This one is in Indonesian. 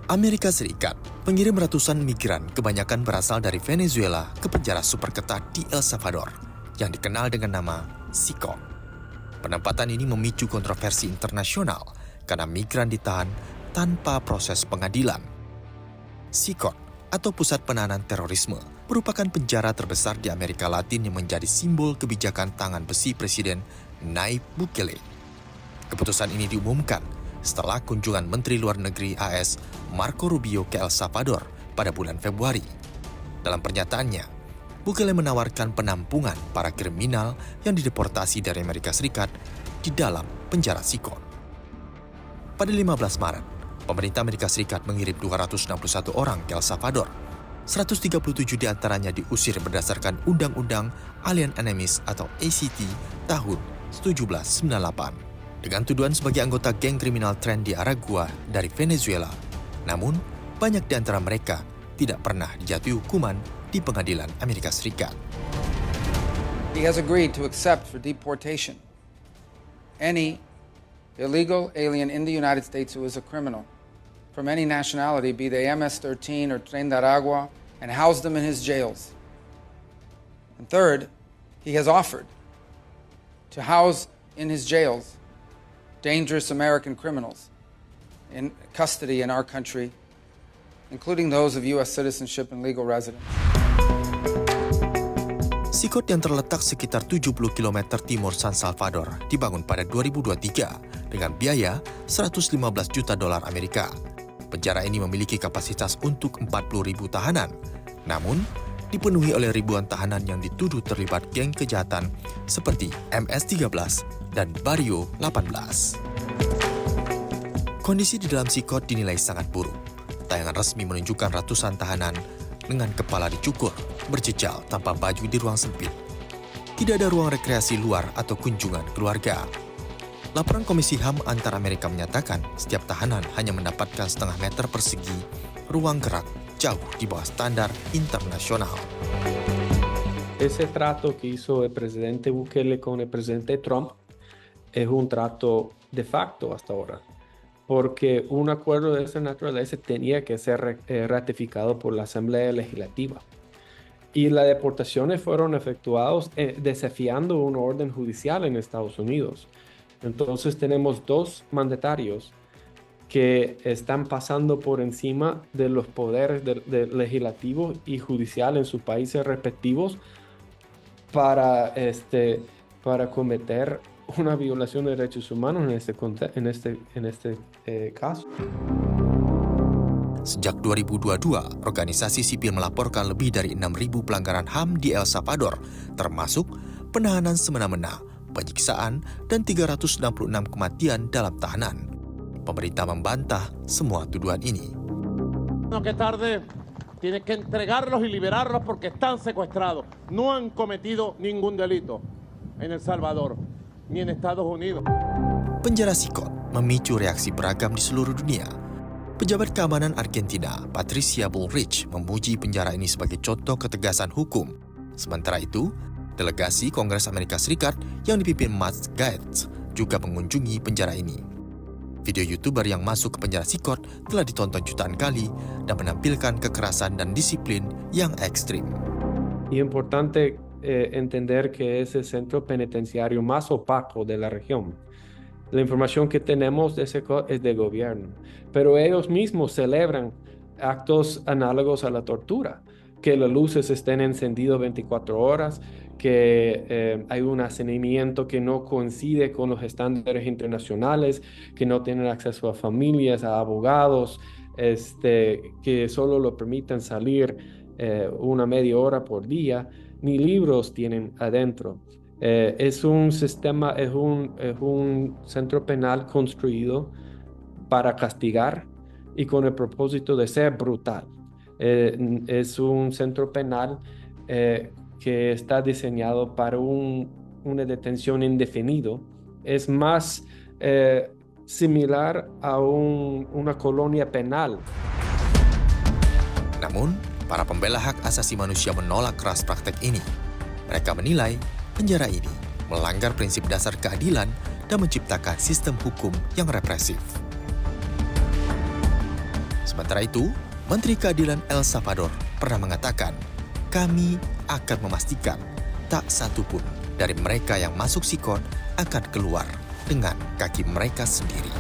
Amerika Serikat mengirim ratusan migran kebanyakan berasal dari Venezuela ke penjara super ketat di El Salvador yang dikenal dengan nama SICOT. Penempatan ini memicu kontroversi internasional karena migran ditahan tanpa proses pengadilan. SICOT atau Pusat Penahanan Terorisme merupakan penjara terbesar di Amerika Latin yang menjadi simbol kebijakan tangan besi Presiden Nayib Bukele. Keputusan ini diumumkan setelah kunjungan Menteri Luar Negeri AS Marco Rubio ke El Salvador pada bulan Februari. Dalam pernyataannya, Bukele menawarkan penampungan para kriminal yang dideportasi dari Amerika Serikat di dalam penjara SICOT. Pada 15 Maret, pemerintah Amerika Serikat mengirim 261 orang ke El Salvador. 137 diantaranya diusir berdasarkan Undang-Undang Alien Enemies atau ACT tahun 1798. Dengan tuduhan sebagai anggota geng kriminal tren di Aragua dari Venezuela. Namun, banyak di antara mereka tidak pernah dijatuhi hukuman di pengadilan Amerika Serikat. He has agreed to accept for deportation any illegal alien in the United States who is a criminal from any nationality, be they MS-13 or Tren de Aragua, and house them in his jails. And third, he has offered to house in his jails dangerous American criminals in custody in our country, including those of U.S. citizenship and legal residence. SICOT yang terletak sekitar 70 km timur San Salvador dibangun pada 2023 dengan biaya $115 juta Amerika. Penjara ini memiliki kapasitas untuk 40.000 tahanan, namun dipenuhi oleh ribuan tahanan yang dituduh terlibat geng kejahatan seperti MS-13 dan Barrio 18. Kondisi di dalam SICOT dinilai sangat buruk. Tayangan resmi menunjukkan ratusan tahanan dengan kepala dicukur, berjejal tanpa baju di ruang sempit. Tidak ada ruang rekreasi luar atau kunjungan keluarga. Laporan Komisi HAM antar Amerika menyatakan setiap tahanan hanya mendapatkan setengah meter persegi ruang gerak jauh di bawah standar internasional. Ese trato que hizo el presidente Bukele con el presidente Trump es un trato de facto hasta ahora, porque un acuerdo de esa naturaleza tenía que ser ratificado por la Asamblea Legislativa. Y las deportaciones fueron efectuadas desafiando un orden judicial en Estados Unidos. Entonces tenemos dos mandatarios que están pasando por encima de los poderes legislativo y judicial en sus países respectivos para cometer una violación de derechos humanos en este caso. Sejak 2022, organisasi sipil melaporkan lebih dari 6.000 pelanggaran HAM di El Salvador, termasuk penahanan semena-mena, penyiksaan, dan 366 kematian dalam tahanan. Pemerintah membantah semua tuduhan ini. Que tarde tiene que entregarlos y liberarlos porque están secuestrados. No han cometido ningún delito en El Salvador ni en Estados Unidos. Penjara SICOT memicu reaksi beragam di seluruh dunia. Pejabat keamanan Argentina, Patricia Bullrich, memuji penjara ini sebagai contoh ketegasan hukum. Sementara itu, delegasi Kongres Amerika Serikat yang dipimpin Matt Gaetz juga mengunjungi penjara ini. Video YouTuber yang masuk ke penjara SICOT telah ditonton jutaan kali dan menampilkan kekerasan dan disiplin yang ekstrim. Y importante entender que es el centro penitenciario más opaco de la región. La información que tenemos de SICOT es del gobierno, pero ellos mismos celebran actos análogos a la tortura, que las luces estén encendidas 24 horas, que hay un hacinamiento que no coincide con los estándares internacionales, que no tienen acceso a familias, a abogados, que solo lo permiten salir una media hora por día, ni libros tienen adentro. Es un sistema, es un centro penal construido para castigar y con el propósito de ser brutal. Es un centro penal que está diseñado para una detención indefinida. Es más similar a una colonia penal. Namun, para pembela hak asasi manusia menolak keras praktek ini. Mereka menilai penjara ini melanggar prinsip dasar keadilan dan menciptakan sistem hukum yang represif. Sementara itu, Menteri Keadilan El Salvador pernah mengatakan, kami akan memastikan tak satu pun dari mereka yang masuk Sikon akan keluar dengan kaki mereka sendiri.